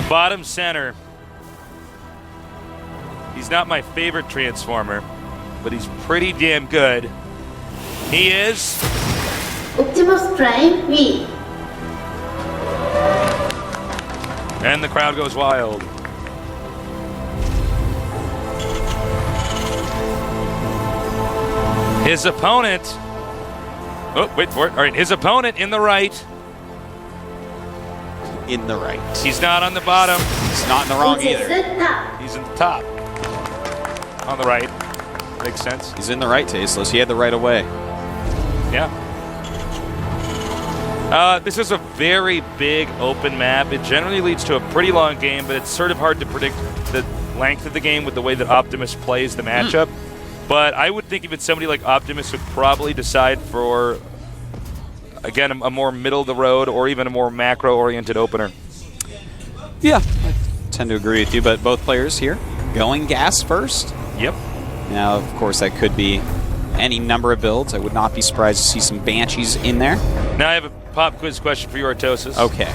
Bottom center. He's not my favorite Transformer, but he's pretty damn good. He is... Optimus Prime V. And the crowd goes wild. His opponent... Oh, wait for it. All right, his opponent in the right. In the right. He's not on the bottom. He's not in the wrong either. He's in the top. On the right. Makes sense. He's in the right, Tasteless. He had the right away. Yeah. This is a very big open map. It generally leads to a pretty long game, but it's sort of hard to predict the length of the game with the way that Optimus plays the matchup. But I would think even somebody like Optimus would probably decide for, again, a more middle-of-the-road or even a more macro-oriented opener. Yeah, I tend to agree with you, but both players here going gas first. Yep. Now, of course, that could be any number of builds. I would not be surprised to see some Banshees in there. Now I have a pop quiz question for you, Artosis. Okay.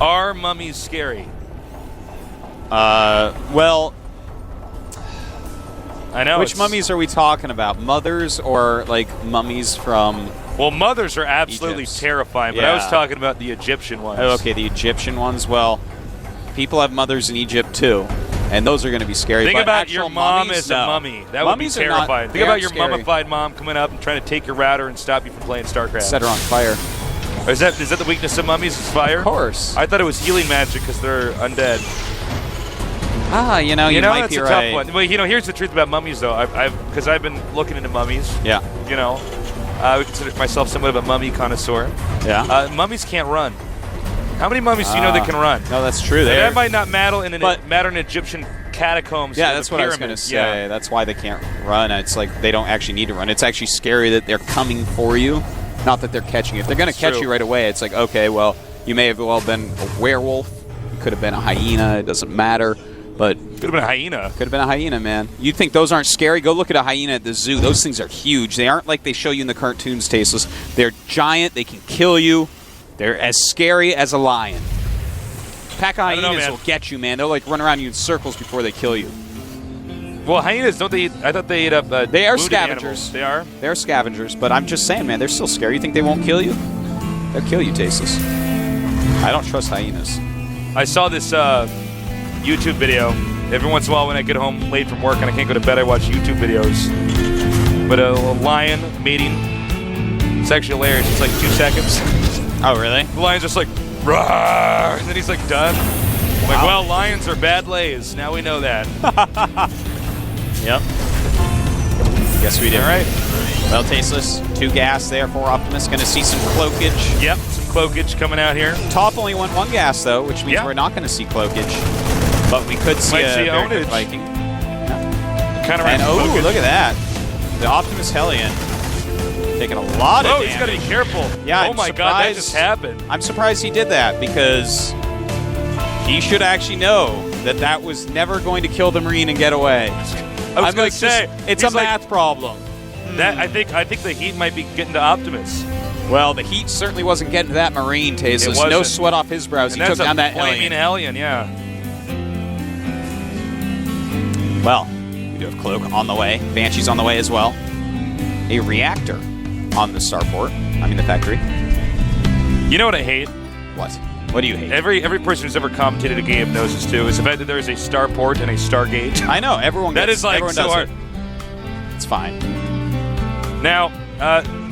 Are mummies scary? Well... I know. Which mummies are we talking about? Mothers or, like, mummies from... Well, mothers are absolutely Egypt. terrifying, but I was talking about the Egyptian ones. Oh, okay, the Egyptian ones. Well, people have mothers in Egypt, too. And those are going to be scary. Think but about your mom mummies, as a mummy. That Mummies would be are not- terrifying. they Think about aren't your scary. mummified mom coming up and trying to take your router and stop you from playing StarCraft. Set her on fire. Or is that the weakness of mummies is fire? Of course. I thought it was healing magic because they're undead. Ah, you might that's be a right. tough one. Well, here's the truth about mummies, though. Because I've been looking into mummies. Yeah. I would consider myself somewhat of a mummy connoisseur. Yeah. Mummies can't run. How many mummies do you know that can run? No, that's true. That might not matter in Egyptian catacombs. Yeah, that's what I was going to say. Yeah. That's why they can't run. It's like they don't actually need to run. It's actually scary that they're coming for you, not that they're catching you. If they're going to catch you right away, it's like, okay, well, you may have been a werewolf. You could have been a hyena. It doesn't matter. But could have been a hyena. Could have been a hyena, man. You think those aren't scary? Go look at a hyena at the zoo. Those things are huge. They aren't like they show you in the cartoons, Tasteless. They're giant. They can kill you. They're as scary as a lion. Pack of hyenas will get you, man. They'll like run around you in circles before they kill you. Well, hyenas, don't they eat? I thought they ate up they are wounded scavengers. Animals. They are? They're scavengers, but I'm just saying, man, they're still scary. You think they won't kill you? They'll kill you, Tasteless. I don't trust hyenas. I saw this YouTube video. Every once in a while when I get home late from work and I can't go to bed, I watch YouTube videos. But a lion mating, it's actually hilarious. It's like 2 seconds. Oh, really? The lion's just like, roar, and then he's like done. I'm like, well, lions are bad lays. Now we know that. Yep. Yes, we did. All right. Well, Tasteless, 2 gas there for Optimus. Going to see some cloakage. Yep, some cloakage coming out here. Top only won 1 gas, though, which means we're not going to see cloakage. But we could see a very good Viking. Kind of. And oh, look at that. The Optimus Hellion taking a lot of damage. Oh, he's got to be careful. Yeah, oh my God, that just happened. I'm surprised he did that because he should actually know that that was never going to kill the Marine and get away. I was going to say, it's a math problem. That I think the heat might be getting to Optimus. Well, the heat certainly wasn't getting to that Marine, Tasteless. No sweat off his brows. And he took down that flaming Hellion, yeah. Well, we do have Cloak on the way. Banshee's on the way as well. A reactor on the starport. I mean the factory. You know what I hate? What? What do you hate? Every person who's ever commentated a game knows this too. Is the fact that there is a starport and a Stargate. I know. Everyone that gets, is like everyone so does hard. It. It's fine. Now,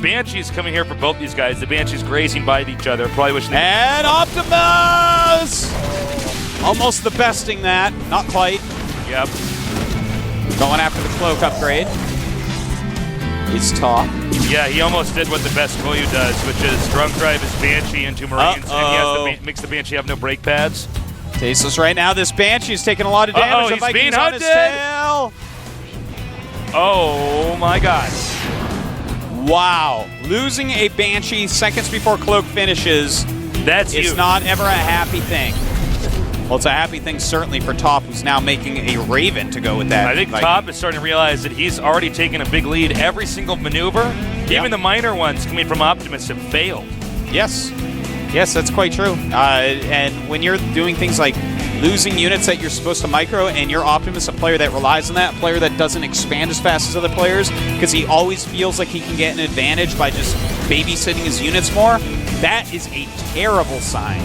Banshee's coming here for both these guys. The Banshees grazing by each other. Probably wishing. And Optimus! Almost the besting that. Not quite. Yep. Going after the cloak upgrade. It's top. Yeah, he almost did what the best Koyu does, which is drunk drive his Banshee into Marines, and he has makes the Banshee have no brake pads. Tasteless right now. This Banshee's taking a lot of damage. The He's being Viking's on his tail. Oh my God. Wow. Losing a Banshee seconds before Cloak finishes. That's huge. It's not ever a happy thing. Well, it's a happy thing certainly for Top, who's now making a Raven to go with that. I think Top is starting to realize that he's already taken a big lead. Every single maneuver, even the minor ones coming from Optimus, have failed. Yes. Yes, that's quite true. And when you're doing things like losing units that you're supposed to micro, and you're Optimus, a player that relies on that, a player that doesn't expand as fast as other players because he always feels like he can get an advantage by just babysitting his units more, that is a terrible sign.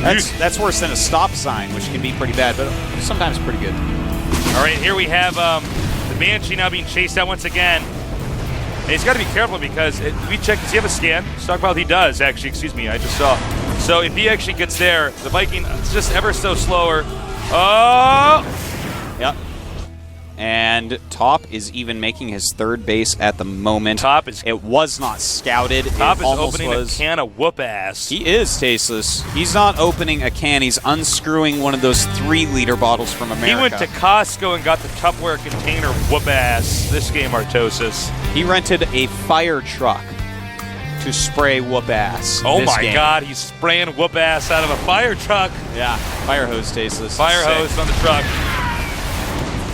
That's worse than a stop sign, which can be pretty bad, but sometimes pretty good. All right, here we have the Banshee now being chased out once again. And he's got to be careful because we checked. Does he have a scan? Stockpile? He does, actually. Excuse me, I just saw. So if he actually gets there, the Viking is just ever so slower. Oh! Yep. And Top is even making his third base at the moment. It was not scouted. Top is opening a can of whoop ass. He is, Tasteless. He's not opening a can. He's unscrewing one of those 3-liter bottles from America. He went to Costco and got the Tupperware container whoop ass this game, Artosis. He rented a fire truck to spray whoop ass. Oh my God, he's spraying whoop ass out of a fire truck. Yeah, fire hose, Tasteless. Fire hose on the truck.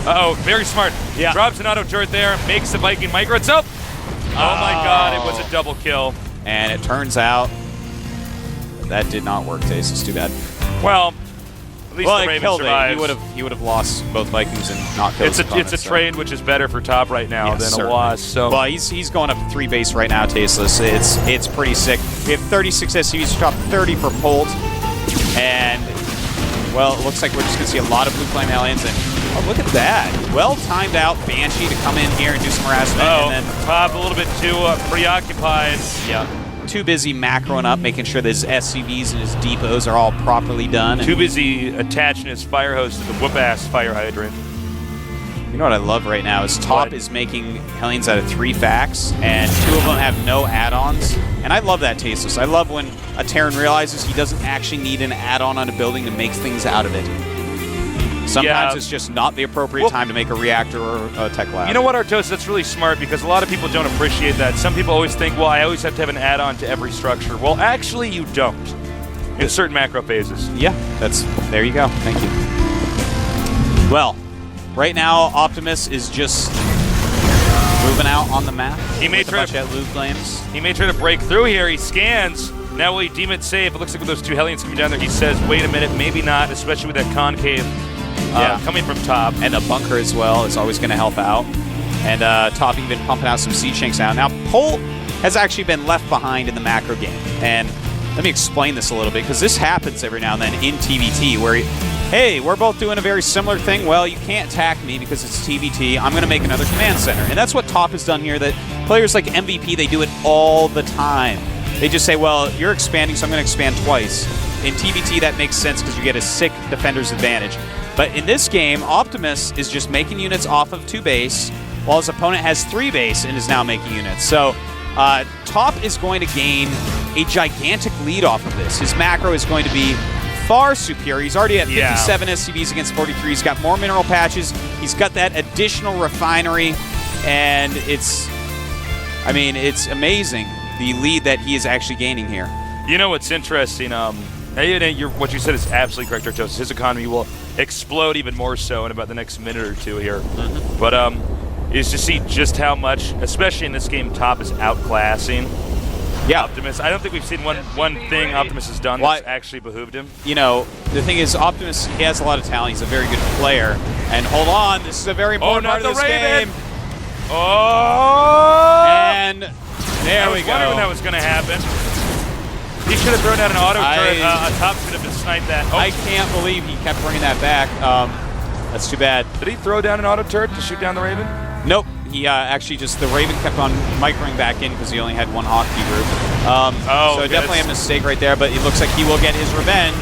Uh-oh, very smart. Yeah. Drops an auto turret there, makes the Viking micro itself. Oh my God, it was a double kill. And it turns out that did not work, Tasteless. Too bad. Well, at least the Raven survives. He would have lost both Vikings and not killed his opponent, It's a trade which is better for Top right now than a loss. So. Well, he's going up 3 base right now, Tasteless. It's pretty sick. We have 36 SCVs to drop 30 for Polt. And, well, it looks like we're just going to see a lot of Blue Flame Aliens. And, oh, look at that. Well-timed out Banshee to come in here and do some harassment. Oh, and then Top a little bit too preoccupied. Yeah. Too busy macroing up, making sure that his SCVs and his depots are all properly done. Too busy attaching his fire hose to the whoop-ass fire hydrant. You know what I love right now is Top is making Hellions out of 3 facts, and 2 of them have no add-ons. And I love that, Tasteless. I love when a Terran realizes he doesn't actually need an add-on on a building to make things out of it. Sometimes it's just not the appropriate time to make a reactor or a tech lab. You know what, Artos? That's really smart because a lot of people don't appreciate that. Some people always think, well, I always have to have an add-on to every structure. Well, actually, you don't in certain macro phases. Yeah, there you go. Thank you. Well, right now, Optimus is just moving out on the map. He may try to loot flames. He may try to break through here. He scans. Now will he deem it safe? It looks like with those 2 Hellions coming down there, he says, wait a minute, maybe not, especially with that concave. Coming from Top. And a bunker as well is always going to help out. And Top even pumping out some siege shanks now. Now, Polt has actually been left behind in the macro game. And let me explain this a little bit, because this happens every now and then in TVT, where, hey, we're both doing a very similar thing. Well, you can't attack me because it's TVT. I'm going to make another command center. And that's what Top has done here, that players like MVP, they do it all the time. They just say, well, you're expanding, so I'm going to expand twice. In TVT, that makes sense because you get a sick defender's advantage. But in this game, Optimus is just making units off of 2 base, while his opponent has 3 base and is now making units. So Top is going to gain a gigantic lead off of this. His macro is going to be far superior. He's already at 57 SCVs against 43. He's got more mineral patches. He's got that additional refinery, and it's amazing the lead that he is actually gaining here. You know what's interesting? What you said is absolutely correct, Artos. His economy will explode even more so in about the next minute or 2 here. Mm-hmm. But is to see just how much, especially in this game, Top is outclassing Optimus. I don't think we've seen one thing Optimus has done that's actually behooved him. You know, the thing is, Optimus, he has a lot of talent. He's a very good player. And hold on, this is a very important part of this game. Oh! And there we go. I was wondering when that was going to happen. He should have thrown out an auto turret. Top should have been sniped that. Oh. I can't believe he kept bringing that back. That's too bad. Did he throw down an auto turret to shoot down the Raven? Nope. He actually the Raven kept on microing back in because he only had 1 Hawk group. So definitely a mistake right there, but it looks like he will get his revenge.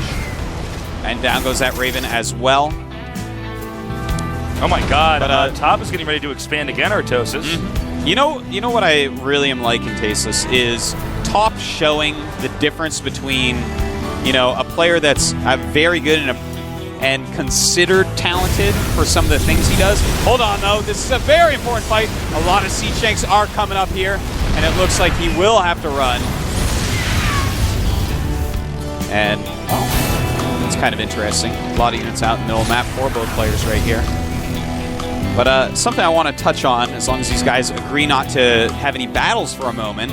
And down goes that Raven as well. Oh my God. But Top is getting ready to expand again, Artosis. Mm-hmm. You know what I really am liking, Tasteless, is Top showing the difference between, a player that's very good and considered talented for some of the things he does. Hold on, though. This is a very important fight. A lot of siege shanks are coming up here, and it looks like he will have to run. And, it's kind of interesting. A lot of units out in the middle map for both players right here. But something I want to touch on, as long as these guys agree not to have any battles for a moment,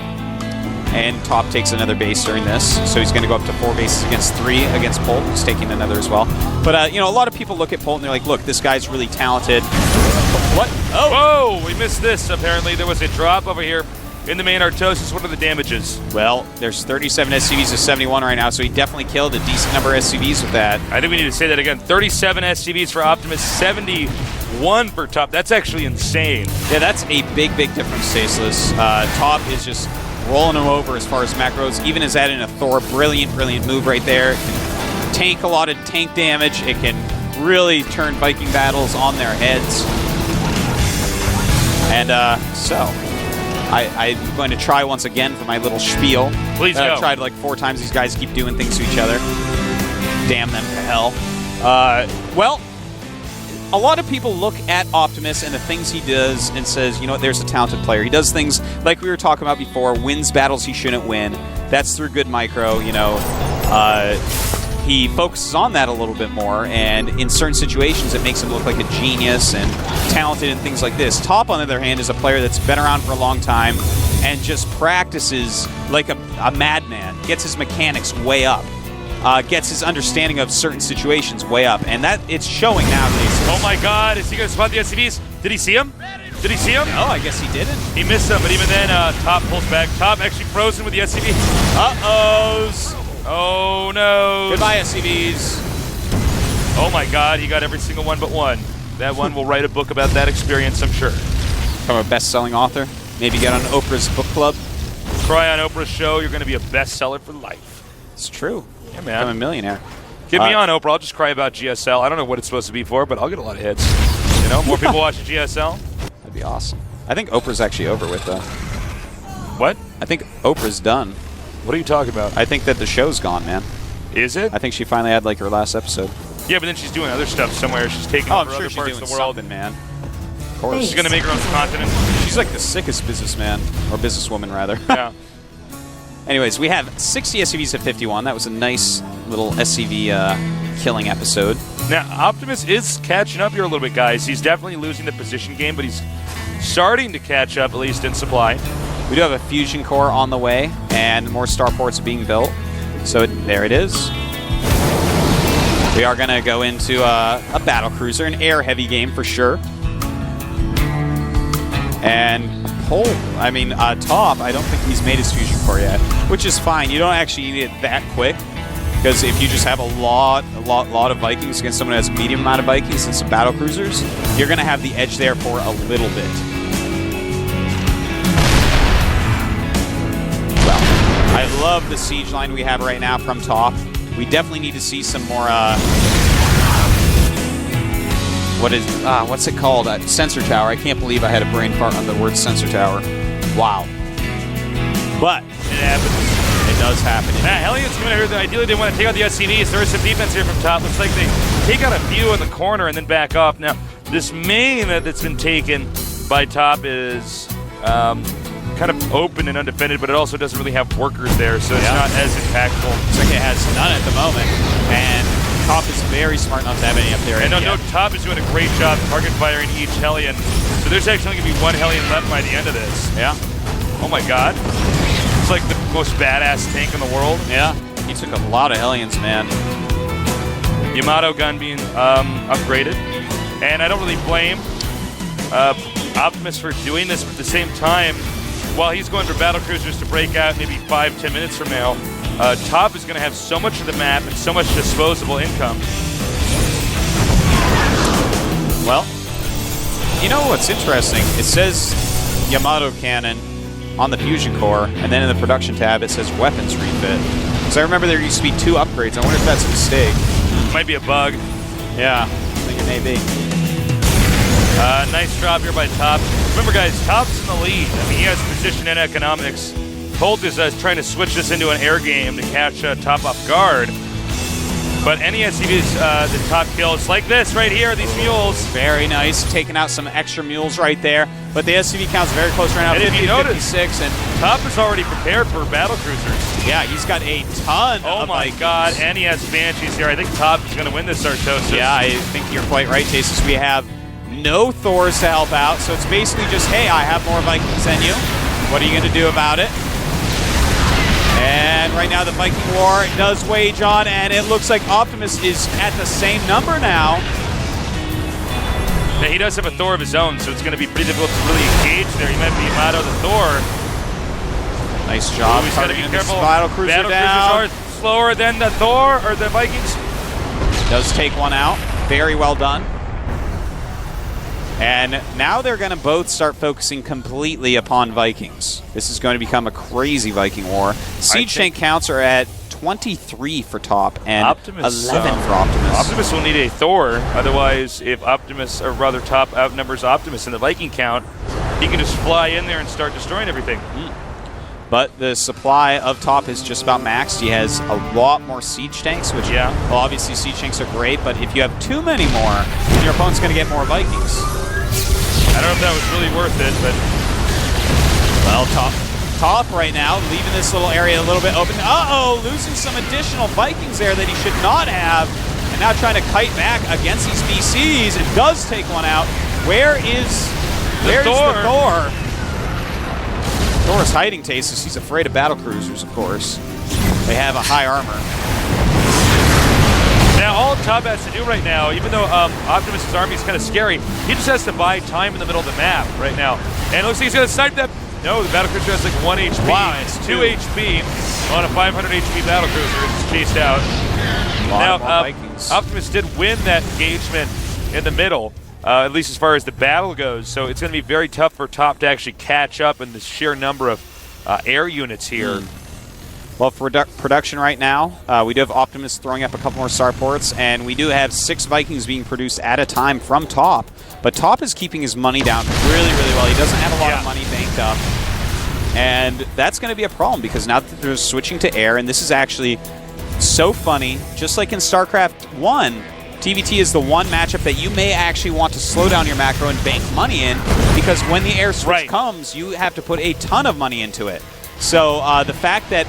And Top takes another base during this, so he's going to go up to 4 bases against 3 against Polt, who's taking another as well. But, you know, a lot of people look at Polt and they're like, look, this guy's really talented. What? Oh! Whoa, we missed this, apparently. There was a drop over here in the main Artosis. What are the damages? Well, there's 37 SCVs to 71 right now, so he definitely killed a decent number of SCVs with that. I think we need to say that again. 37 SCVs for Optimus, 71 for Top. That's actually insane. Yeah, that's a big, big difference, Tasteless. Top is just rolling him over as far as macros. Even as adding a Thor, brilliant, brilliant move right there. It can tank a lot of tank damage. It can really turn Viking battles on their heads. And so, I'm going to try once again for my little spiel. Please go. I've tried like 4 times. These guys keep doing things to each other. Damn them to hell. Well, a lot of people look at Optimus and the things he does and says, you know what, there's a talented player. He does things like we were talking about before, wins battles he shouldn't win. That's through good micro, you know. He focuses on that a little bit more, and in certain situations it makes him look like a genius and talented and things like this. Top, on the other hand, is a player that's been around for a long time and just practices like a madman, gets his mechanics way up. Gets his understanding of certain situations way up, and that it's showing nowadays. Oh my God, is he going to spot the SCVs? Did he see him? Did he see him? No, I guess he didn't. He missed him, but even then, Top pulls back. Top actually frozen with the SCV. Uh-ohs. Oh no. Goodbye, SCVs. Oh my God, he got every single one but one. That one will write a book about that experience, I'm sure. Become a best-selling author. Maybe get on Oprah's book club. Cry on Oprah's show, you're going to be a bestseller for life. It's true. Yeah, man. I'm a millionaire. Get me on Oprah. I'll just cry about GSL. I don't know what it's supposed to be for, but I'll get a lot of hits. You know, more people watching GSL. That'd be awesome. I think Oprah's actually over with, though. What? I think Oprah's done. What are you talking about? I think that the show's gone, man. Is it? I think she finally had, like, her last episode. Yeah, but then she's doing other stuff somewhere. She's taking over other parts of the world. Man. Of course. She's going to make her own continent. She's like the sickest businessman, or businesswoman, rather. Yeah. Anyways, we have 60 SCVs at 51. That was a nice little SCV killing episode. Now, Optimus is catching up here a little bit, guys. He's definitely losing the position game, but he's starting to catch up, at least in supply. We do have a fusion core on the way, and more starports are being built. So there it is. We are going to go into a battle cruiser, an air-heavy game for sure. And Polt, Top, I don't think he's made his fusion core yet, which is fine. You don't actually need it that quick, because if you just have a lot of Vikings against someone who has a medium amount of Vikings and some battle cruisers, you're going to have the edge there for a little bit. Well, I love the siege line we have right now from Top. We definitely need to see some more, what's it called? Sensor tower. I can't believe I had a brain fart on the word sensor tower. Wow. But It happens. it does happen. Hellions coming out here. Ideally, they want to take out the SCVs. There is some defense here from Top. Looks like they take out a few in the corner and then back off. Now, this main that's been taken by Top is kind of open and undefended, but it also doesn't really have workers there, so it's not as impactful. Looks like it has none at the moment. And Top is very smart enough to have any up there. And no, Top is doing a great job target firing each Hellion. So there's actually going to be one Hellion left by the end of this. Yeah. Oh my God. It's like the most badass tank in the world. Yeah. He took a lot of Hellions, man. Yamato gun being upgraded. And I don't really blame Optimus for doing this, but at the same time, while he's going for battle cruisers to break out maybe 5-10 minutes from now, Top is going to have so much of the map and so much disposable income. Well, you know what's interesting? It says Yamato cannon on the fusion core, and then in the production tab it says weapons refit. Because I remember there used to be 2 upgrades. I wonder if that's a mistake. Might be a bug. Yeah, I think it may be. Nice drop here by Top. Remember, guys, Top's in the lead. I mean, he has position and economics. Polt is trying to switch this into an air game to catch Top off guard. But any SCVs that Top kills, like this right here, these mules. Very nice. Taking out some extra mules right there. But the SCV count's very close right now. And 50 if you to notice, 56. And Top is already prepared for battle cruisers. yeah, he's got a ton Oh of my Vikings. God, and he has Banshees here. I think Top is going to win this Artosis. Yeah, I think you're quite right, Tasis. We have no Thors to help out, so it's basically just, hey, I have more Vikings than you. What are you going to do about it? And right now the Viking War does wage on, and it looks like Optimus is at the same number now. Now, he does have a Thor of his own, so it's going to be pretty difficult to really engage there. He might be Yamato the Thor. Nice job. He's got to be careful. Battle Cruiser down. Cruisers are slower than the Thor, or the Vikings. Does take one out. Very well done. And now they're going to both start focusing completely upon Vikings. This is going to become a crazy Viking war. Siege tank counts are at 23 for top and Optimus, 11 for Optimus. Optimus will need a Thor, otherwise if Optimus, or rather top outnumbers Optimus in the Viking count, he can just fly in there and start destroying everything. But the supply of top is just about maxed. He has a lot more siege tanks, which, well, obviously siege tanks are great, but if you have too many more, then your opponent's going to get more Vikings. I don't know if that was really worth it, but... Well, top right now, leaving this little area a little bit open. Uh-oh, losing some additional Vikings there that he should not have. And now trying to kite back against these BCs. It does take one out. Where's the Thor? Thor's hiding Tasis. He's afraid of battle cruisers, of course. They have a high armor. Now, all Top has to do right now, even though Optimus' army is kind of scary, he just has to buy time in the middle of the map right now. And it looks like he's going to snipe that. No, the battlecruiser has like 1 HP. Wow, it's 2 HP on a 500 HP battlecruiser. It's chased out. Now, Optimus did win that engagement in the middle, at least as far as the battle goes. So it's going to be very tough for Top to actually catch up in the sheer number of air units here. Well, for production right now, we do have Optimus throwing up a couple more starports, and we do have 6 Vikings being produced at a time from Top. But Top is keeping his money down really, really well. He doesn't have a lot of money banked up. And that's going to be a problem, because now that they're switching to air, and this is actually so funny, just like in StarCraft 1, TVT is the one matchup that you may actually want to slow down your macro and bank money in, because when the air switch comes, you have to put a ton of money into it. So the fact that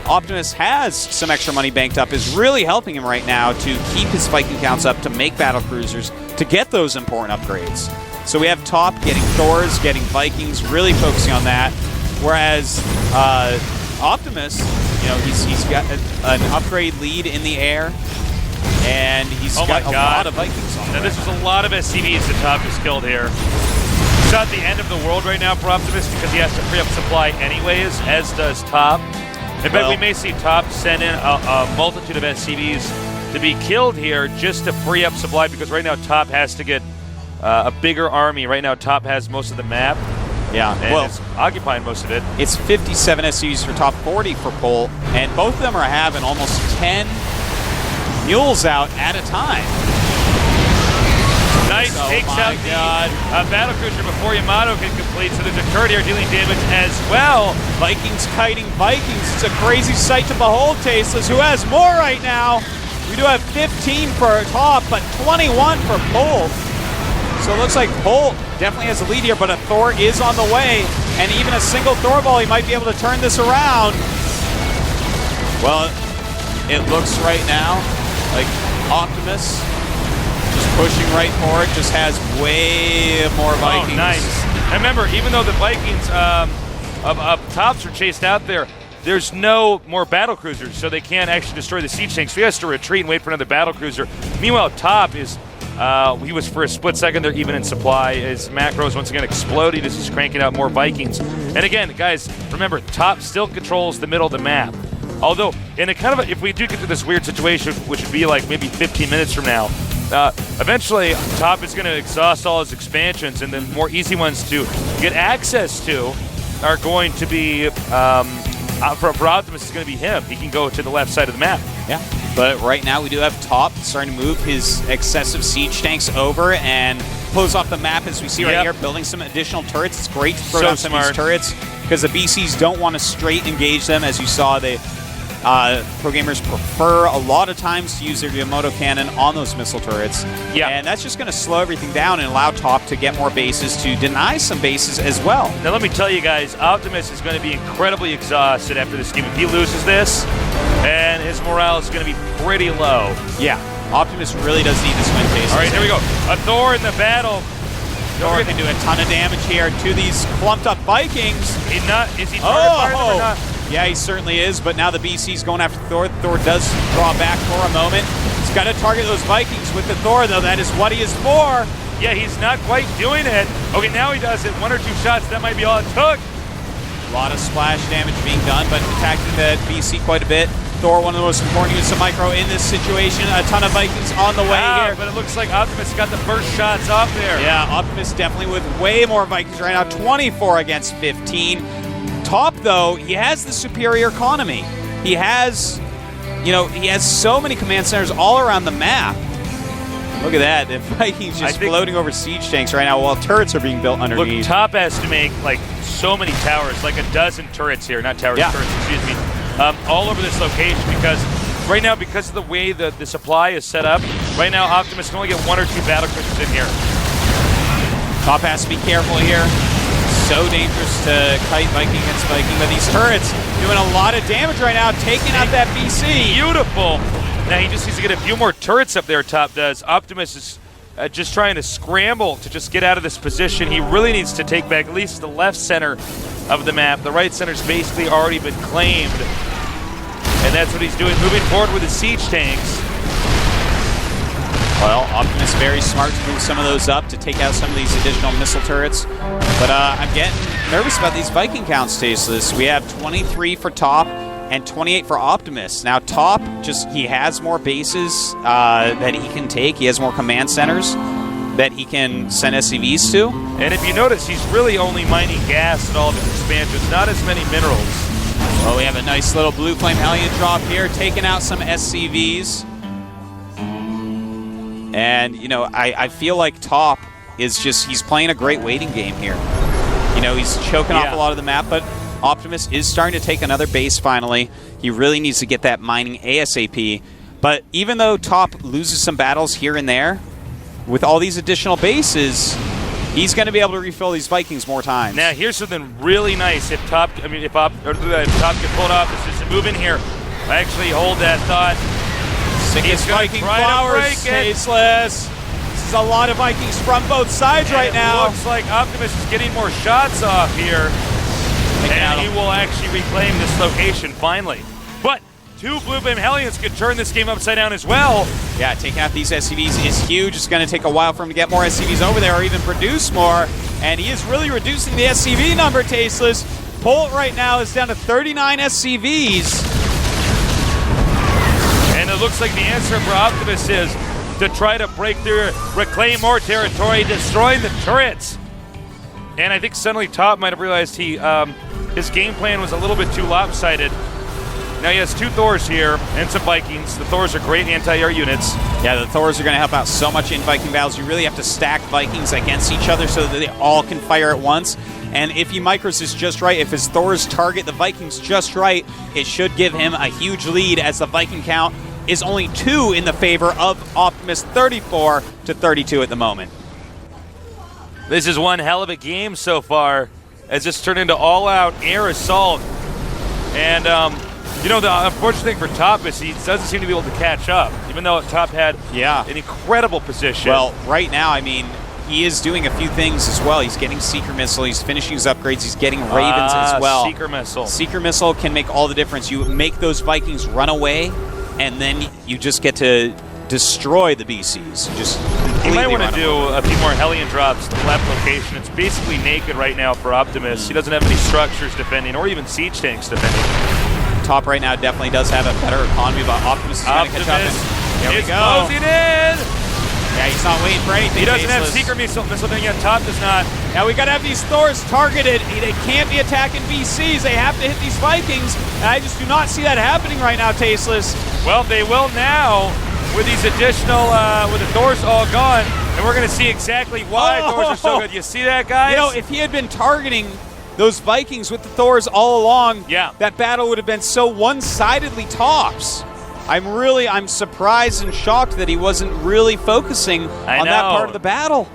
Optimus has some extra money banked up is really helping him right now to keep his Viking counts up, to make battle cruisers, to get those important upgrades. So we have Top getting Thors, getting Vikings, really focusing on that. Whereas Optimus, you know, he's got an upgrade lead in the air, and he's got a lot of Vikings on. Now this is a lot of SCVs that Top has killed here. It's not the end of the world right now for Optimus, because he has to free up supply anyways, as does Top. In fact, we may see Top send in a multitude of SCVs to be killed here just to free up supply, because right now Top has to get a bigger army. Right now Top has most of the map. Yeah, and it's occupying most of it. It's 57 SCVs for Top, 40 for Polt, and both of them are having almost 10 mules out at a time. Nice, takes out the battlecruiser before Yamato can complete, so there's a turret here dealing damage as well. Vikings kiting Vikings. It's a crazy sight to behold, Tasteless, who has more right now. We do have 15 for Top, but 21 for Polt. So it looks like Polt definitely has a lead here, but a Thor is on the way, and even a single Thor ball, he might be able to turn this around. Well, it looks right now like Optimus just pushing right for it, just has way more Vikings. Oh, nice. And remember, even though the Vikings of Tops are chased out there, there's no more battlecruisers, so they can't actually destroy the siege tanks. So he has to retreat and wait for another battlecruiser. Meanwhile, Top is, he was for a split second there even in supply. His macros once again exploded as he's cranking out more Vikings. And again, guys, remember, Top still controls the middle of the map. Although, in a kind of if we do get to this weird situation, which would be like maybe 15 minutes from now, eventually Top is going to exhaust all his expansions, and the more easy ones to get access to are going to be, for Optimus, it's going to be him. He can go to the left side of the map. Yeah, but right now we do have Top starting to move his excessive siege tanks over and close off the map, as we see right here, building some additional turrets. It's great to throw down some of these turrets, because the BCs don't want to straight engage them. As you saw, they pro gamers prefer a lot of times to use their Yamato cannon on those missile turrets. Yeah. And that's just going to slow everything down and allow Top to get more bases, to deny some bases as well. Now let me tell you guys, Optimus is going to be incredibly exhausted after this game. If he loses this, and his morale is going to be pretty low. Yeah. Optimus really does need this win case. All right, here we go. A Thor in the battle. Thor can do a ton of damage here to these clumped up Vikings. Is he target firing or not? Yeah, he certainly is, but now the BC's going after Thor. Thor does draw back for a moment. He's got to target those Vikings with the Thor, though. That is what he is for. Yeah, he's not quite doing it. Okay, now he does it. 1 or 2 shots, that might be all it took. A lot of splash damage being done, but attacking the BC quite a bit. Thor, one of the most important units of Micro in this situation. A ton of Vikings on the way here. But it looks like Optimus got the first shots off there. Yeah, Optimus definitely with way more Vikings right now. 24 against 15. Top, though, he has the superior economy. He has, he has so many command centers all around the map. Look at that. The Vikings just floating over siege tanks right now while turrets are being built underneath. Look, Top has to make, like, so many towers, like a dozen turrets here. Not towers, turrets, excuse me. All over this location because right now, because of the way the supply is set up, right now Optimus can only get 1 or 2 battle cruisers in here. Top has to be careful here. So dangerous to kite Viking against Viking, but these turrets doing a lot of damage right now, taking out that BC. Beautiful. Now he just needs to get a few more turrets up there, Top does. Optimus is just trying to scramble to just get out of this position. He really needs to take back at least the left center of the map. The right center's basically already been claimed. And that's what he's doing, moving forward with his siege tanks. Well, Optimus very smart to move some of those up to take out some of these additional missile turrets. But I'm getting nervous about these Viking counts, Tasteless. We have 23 for Top and 28 for Optimus. Now Top, he has more bases that he can take. He has more command centers that he can send SCVs to. And if you notice, he's really only mining gas and all of his expansions, not as many minerals. Well, we have a nice little Blue Flame Hellion drop here, taking out some SCVs. And, I feel like Top is he's playing a great waiting game here. He's choking off a lot of the map, but Optimus is starting to take another base finally. He really needs to get that mining ASAP. But even though Top loses some battles here and there, with all these additional bases, he's going to be able to refill these Vikings more times. Now, here's something really nice. If Top can pull it off, it's just a move in here. I actually hold that thought. Sickest Viking flowers, Tasteless. This is a lot of Vikings from both sides right now. It looks like Optimus is getting more shots off here. And he will actually reclaim this location finally. But 2 Blue Flame Hellions could turn this game upside down as well. Yeah, taking out these SCVs is huge. It's going to take a while for him to get more SCVs over there or even produce more. And he is really reducing the SCV number, Tasteless. Polt right now is down to 39 SCVs. And it looks like the answer for Optimus is to try to break through, reclaim more territory, destroying the turrets. And I think suddenly Top might have realized his game plan was a little bit too lopsided. Now he has 2 Thors here and some Vikings. The Thors are great anti-air units. Yeah, the Thors are going to help out so much in Viking battles. You really have to stack Vikings against each other so that they all can fire at once. And if he micros this just right, if his Thors target the Vikings just right, it should give him a huge lead as the Viking count is only 2 in the favor of Optimus, 34 to 32 at the moment. This is one hell of a game so far, as this turned into all-out air assault. And, the unfortunate thing for Top is he doesn't seem to be able to catch up, even though Top had an incredible position. Well, right now, he is doing a few things as well. He's getting Seeker Missile, he's finishing his upgrades, he's getting Ravens as well. Seeker Missile. Seeker Missile can make all the difference. You make those Vikings run away, and then you just get to destroy the BCs. You might want to do a few more Hellion drops to the left location. It's basically naked right now for Optimus. He doesn't have any structures defending or even siege tanks defending. Top right now definitely does have a better economy, but Optimus is going to catch up. There we go. Closing in. Yeah, he's not waiting for anything. He doesn't have Seeker Missile thing yet. Top does not. Now we got to have these Thors targeted. They can't be attacking BCs. They have to hit these Vikings. And I just do not see that happening right now, Tasteless. Well, they will now with these additional, with the Thors all gone. And we're going to see exactly why Thors are so good. You see that, guys? If he had been targeting those Vikings with the Thors all along, that battle would have been so one-sidedly Tops. I'm surprised and shocked that he wasn't really focusing on that part of the battle.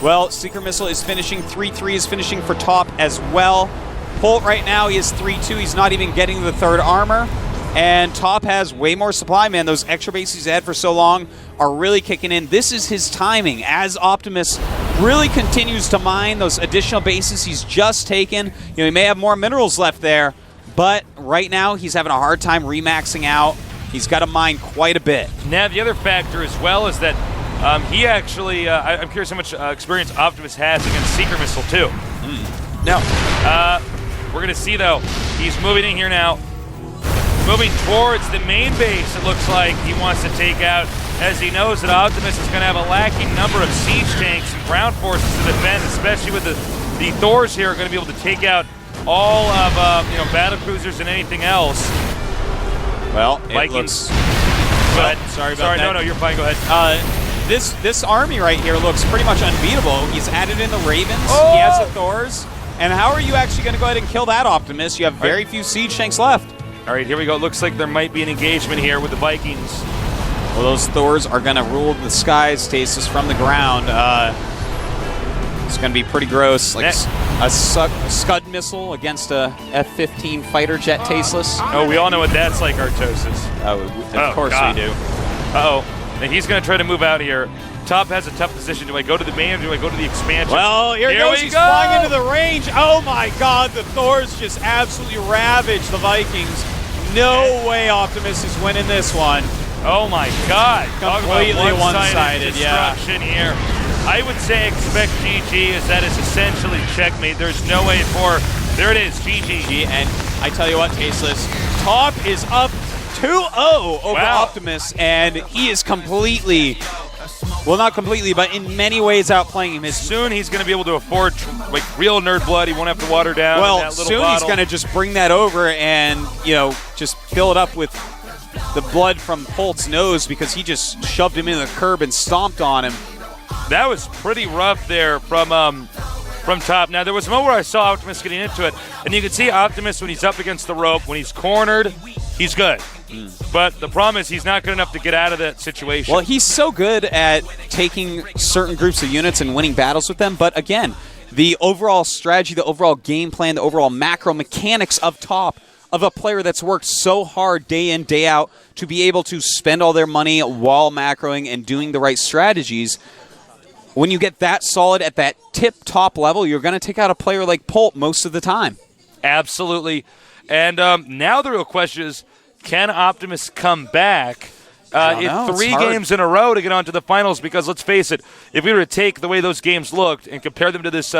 Well, Seeker Missile is finishing. 3-3 is finishing for Top as well. Polt right now, he is 3-2. He's not even getting the 3rd armor. And Top has way more supply, man. Those extra bases he's had for so long are really kicking in. This is his timing as Optimus really continues to mine those additional bases he's just taken. He may have more minerals left there, but right now he's having a hard time remaxing out. He's got to mine quite a bit. Now, the other factor as well is that he actually, I'm curious how much experience Optimus has against Seeker Missile, too. Now, we're going to see, though, he's moving in here now. Moving towards the main base, it looks like he wants to take out, as he knows that Optimus is going to have a lacking number of siege tanks and ground forces to defend, especially with the Thors here are going to be able to take out all of battle cruisers and anything else. Well, Vikings. Go ahead. Sorry about that. No, you're fine. Go ahead. This army right here looks pretty much unbeatable. He's added in the Ravens. Oh! He has the Thors. And how are you actually going to go ahead and kill that Optimus? You have very few siege tanks left. All right, here we go. Looks like there might be an engagement here with the Vikings. Well, those Thors are going to rule the skies, Stasis, from the ground. It's going to be pretty gross. Like a Scud missile against a F-15 fighter jet, Tasteless. Oh, we all know what that's like, Artosis. Of course we do. Uh-oh. And he's going to try to move out here. Top has a tough position. Do I go to the main or do I go to the expansion? Well, here he goes. He's flying into the range. Oh, my God. The Thors just absolutely ravage the Vikings. No way Optimus is winning this one. Oh, my God. Completely one-sided, destruction here. I would say expect GG, as that is essentially checkmate. There's no way for... There it is, GG. And I tell you what, Tasteless, Top is up 2-0 over Optimus, and he is completely... Well, not completely, but in many ways outplaying him. Soon he's going to be able to afford real nerd blood. He won't have to water down that little soon bottle. He's going to just bring that over and, just fill it up with the blood from Polt's nose because he just shoved him into the curb and stomped on him. That was pretty rough there from Top. Now, there was a moment where I saw Optimus getting into it, and you can see Optimus when he's up against the rope, when he's cornered, he's good. But the problem is he's not good enough to get out of that situation. Well, he's so good at taking certain groups of units and winning battles with them, but again, the overall strategy, the overall game plan, the overall macro mechanics of Top, of a player that's worked so hard day in, day out to be able to spend all their money while macroing and doing the right strategies. When you get that solid at that tip-top level, you're going to take out a player like Polt most of the time. Absolutely. And now the real question is, can Optimus come back in 3 games in a row to get onto the finals? Because let's face it, if we were to take the way those games looked and compare them to this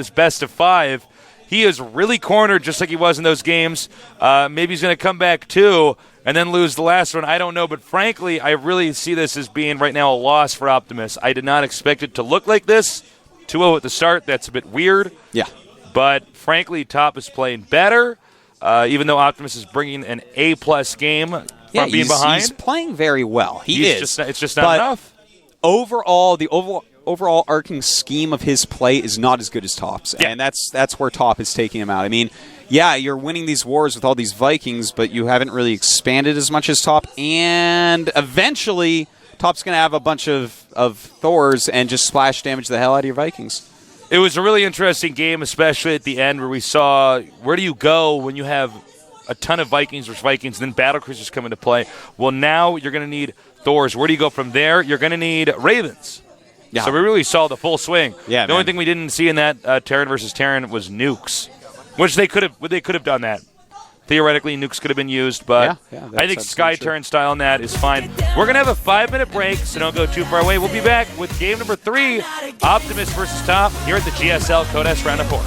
best of 5, he is really cornered just like he was in those games. Maybe he's going to come back too and then lose the last one. I don't know, but frankly, I really see this as being right now a loss for Optimus. I did not expect it to look like this. 2-0 at the start, that's a bit weird. Yeah. But frankly, Top is playing better, even though Optimus is bringing an A-plus game from being behind. He's playing very well. It's just not enough. Overall, the overall arcing scheme of his play is not as good as Top's, and that's where Top is taking him out. I mean, yeah, you're winning these wars with all these Vikings, but you haven't really expanded as much as Top, and eventually Top's going to have a bunch of Thors and just splash damage the hell out of your Vikings. It was a really interesting game, especially at the end where we saw where do you go when you have a ton of Vikings versus Vikings, and then battlecruisers come into play. Well, now you're going to need Thors. Where do you go from there? You're going to need Ravens. Yeah. So we really saw the full swing. Yeah, the only thing we didn't see in that Terran versus Terran was nukes, which they could have done that. Theoretically, nukes could have been used, but I think Sky Terran style on that is fine. We're going to have a 5-minute break, so don't go too far away. We'll be back with game number 3, Optimus versus Top, here at the GSL Codes Round of 4.